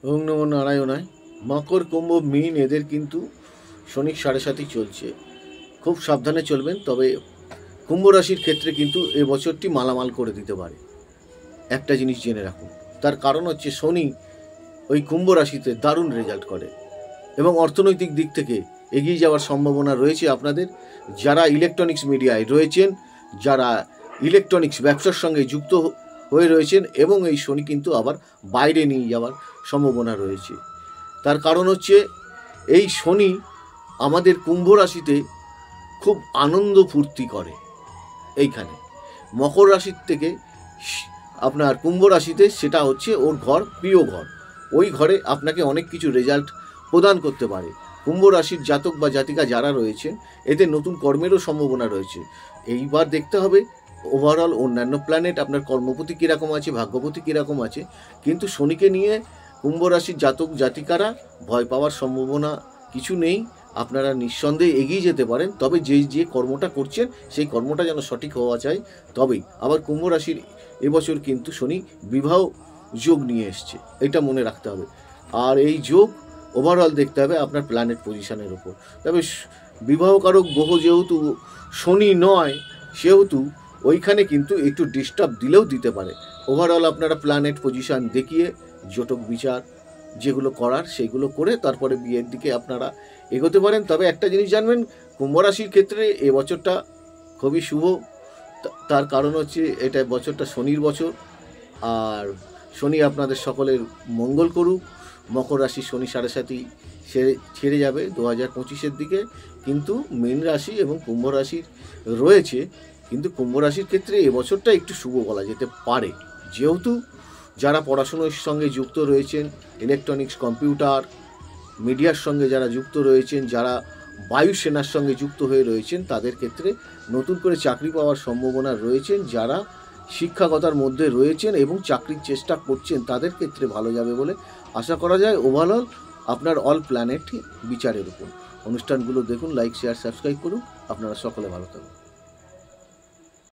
ওং নমো নারায়ণায়। মকর, কুম্ভ, মীন এদের কিন্তু শনি 7.5 চলছে, খুব সাবধানে চলবেন। তবে কুম্ভ রাশির ক্ষেত্রে কিন্তু এবছরটি মালামাল করে দিতে পারে, একটা জিনিস জেনে রাখুন। তার কারণ হচ্ছে শনি ওই কুম্ভ রাশিতে দারুণ রেজাল্ট করে এবং অর্থনৈতিক দিক থেকে এগিয়ে যাওয়ার সম্ভাবনা রয়েছে আপনাদের। যারা ইলেকট্রনিক্স মিডিয়ায় রয়েছেন, যারা ইলেকট্রনিক্স ব্যবসার সঙ্গে যুক্ত হয়ে রয়েছেন, এবং এই শনি কিন্তু আবার বাইরে নিয়ে যাওয়ার সম্ভাবনা রয়েছে। তার কারণ হচ্ছে এই শনি আমাদের কুম্ভ রাশিতে খুব আনন্দ ফুর্তি করে। এইখানে মকর রাশির থেকে আপনার কুম্ভ রাশিতে সেটা হচ্ছে ওর ঘর, প্রিয় ঘর। ওই ঘরে আপনাকে অনেক কিছু রেজাল্ট প্রদান করতে পারে। কুম্ভ রাশির জাতক বা জাতিকা যারা রয়েছেন, এদের নতুন কর্মেরও সম্ভাবনা রয়েছে। এইবার দেখতে হবে ওভারঅল অন্যান্য প্ল্যানেট আপনার কর্মপতি কীরকম আছে, ভাগ্যপতি কীরকম আছে। কিন্তু শনিকে নিয়ে কুম্ভ রাশির জাতক জাতিকারা ভয় পাওয়ার সম্ভাবনা কিছু নেই। আপনারা নিঃসন্দেহে এগিয়ে যেতে পারেন, তবে যে কর্মটা করছেন সেই কর্মটা যেন সঠিক হওয়া চাই। তবেই আবার কুম্ভ রাশির এবছর কিন্তু শনি বিবাহ যোগ নিয়ে এসছে, এটা মনে রাখতে হবে। আর এই যোগ ওভারঅল দেখতে হবে আপনার প্ল্যানেট পজিশনের উপর। তবে বিবাহকারক গ্রহ যেহেতু শনি নয়, সেহেতু ওইখানে কিন্তু একটু ডিস্টার্ব দিলেও দিতে পারে। ওভারঅল আপনারা প্ল্যানেট পজিশন দেখিয়ে জটক বিচার যেগুলো করার সেগুলো করে তারপরে বিয়ের দিকে আপনারা এগোতে পারেন। তবে একটা জিনিস জানবেন, কুম্ভ রাশির ক্ষেত্রে এবছরটা খুবই শুভ। তার কারণ হচ্ছে এটা বছরটা শনির বছর, আর শনি আপনাদের সকলের মঙ্গল করুক। মকর রাশি শনি 7.5 ছেড়ে যাবে 2025-এর দিকে, কিন্তু মীন রাশি এবং কুম্ভ রাশির রয়েছে। কিন্তু কুম্ভ রাশির ক্ষেত্রে এবছরটা একটু শুভ বলা যেতে পারে, যেহেতু যারা পড়াশুনোর সঙ্গে যুক্ত রয়েছেন, ইলেকট্রনিক্স, কম্পিউটার, মিডিয়ার সঙ্গে যারা যুক্ত রয়েছেন, যারা বায়ুসেনার সঙ্গে যুক্ত হয়ে রয়েছেন, তাদের ক্ষেত্রে নতুন করে চাকরি পাওয়ার সম্ভাবনা রয়েছেন। যারা শিক্ষাগতার মধ্যে রয়েছেন এবং চাকরির চেষ্টা করছেন, তাদের ক্ষেত্রে ভালো যাবে বলে আশা করা যায়। ওভারঅল আপনার অল প্ল্যানেট বিচারের উপর। অনুষ্ঠানগুলো দেখুন, লাইক, শেয়ার, সাবস্ক্রাইব করুন। আপনারা সকলে ভালো থাকুন।